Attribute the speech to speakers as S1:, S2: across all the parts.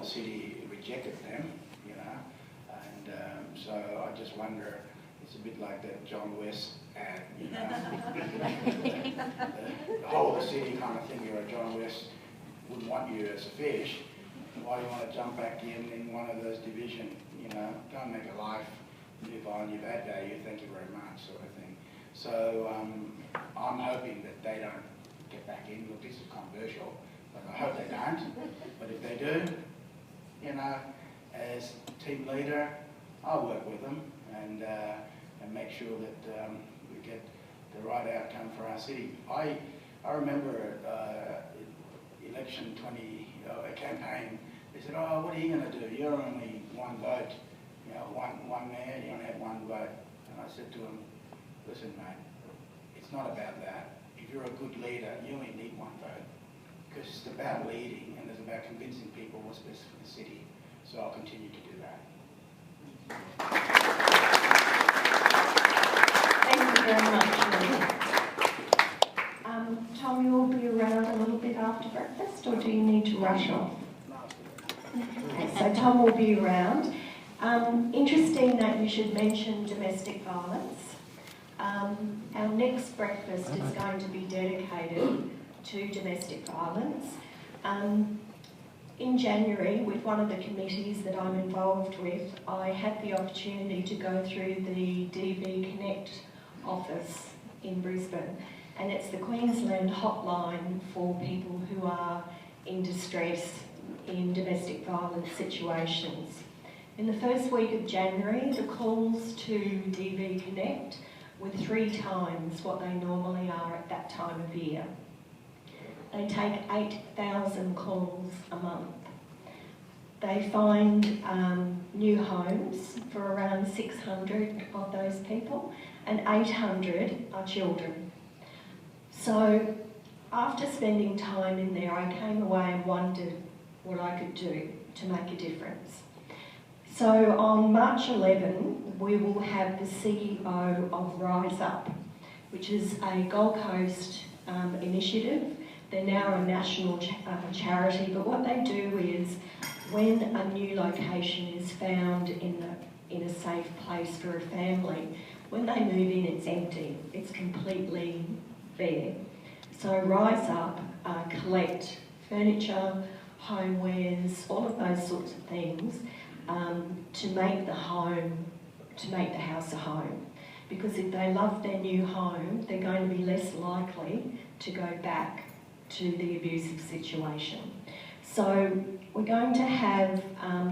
S1: the city rejected them, you know, and so I just wonder, it's a bit like that John West ad, you know, the whole of the city kind of thing, you're a John West, wouldn't want you as a fish, why do you want to jump back in one of those division, you know, don't make a life, live on, you've had value, thank you very much, sort of thing. So I'm hoping that they don't get back in. Look, this is controversial, but I hope they don't. But if they do, you know, as team leader, I'll work with them and make sure that we get the right outcome for our city. I remember election campaign. They said, "Oh, what are you going to do? You're only one vote. You know, one man. You only have one vote." And I said to him, "Listen, mate, it's not about that. If you're a good leader, you only need one vote. Because it's about leading and it's about convincing people what's best for the city. So I'll continue to do that."
S2: Thank you very much, Lee. Tom, you'll be around a little bit after breakfast, or do you need to rush off? Okay, so Tom will be around. Interesting that you should mention domestic violence. Our next breakfast is going to be dedicated to domestic violence. In January, with one of the committees that I'm involved with, I had the opportunity to go through the DV Connect office in Brisbane, and it's the Queensland hotline for people who are in distress in domestic violence situations. In the first week of January, the calls to DV Connect were 3 times what they normally are at that time of year. They take 8,000 calls a month. They find new homes for around 600 of those people, and 800 are children. So after spending time in there, I came away and wondered what I could do to make a difference. So on March 11, we will have the CEO of Rise Up, which is a Gold Coast initiative. They're now a national charity, but what they do is when a new location is found in a safe place for a family, when they move in, it's empty. It's completely bare. So Rise Up collect furniture, homewares, all of those sorts of things to make the house a home. Because if they love their new home, they're going to be less likely to go back to the abusive situation. So we're going to have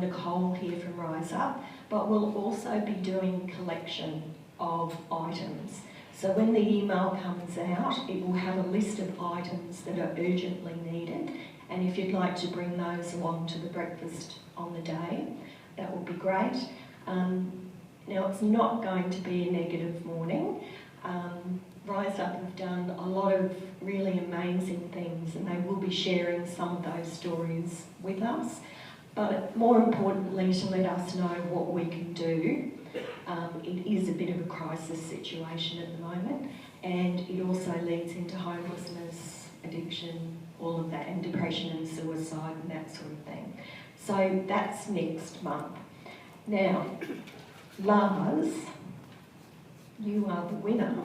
S2: Nicole here from Rise Up, but we'll also be doing collection of items. So when the email comes out, it will have a list of items that are urgently needed, and if you'd like to bring those along to the breakfast on the day, that would be great. Now, it's not going to be a negative morning. Rise Up have done a lot of really amazing things, and they will be sharing some of those stories with us. But more importantly, to let us know what we can do. It is a bit of a crisis situation at the moment, and it also leads into homelessness, addiction, all of that, and depression and suicide and that sort of thing. So that's next month. Now, Lars, you are the winner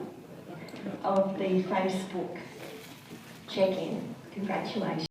S2: of the Facebook check-in. Congratulations.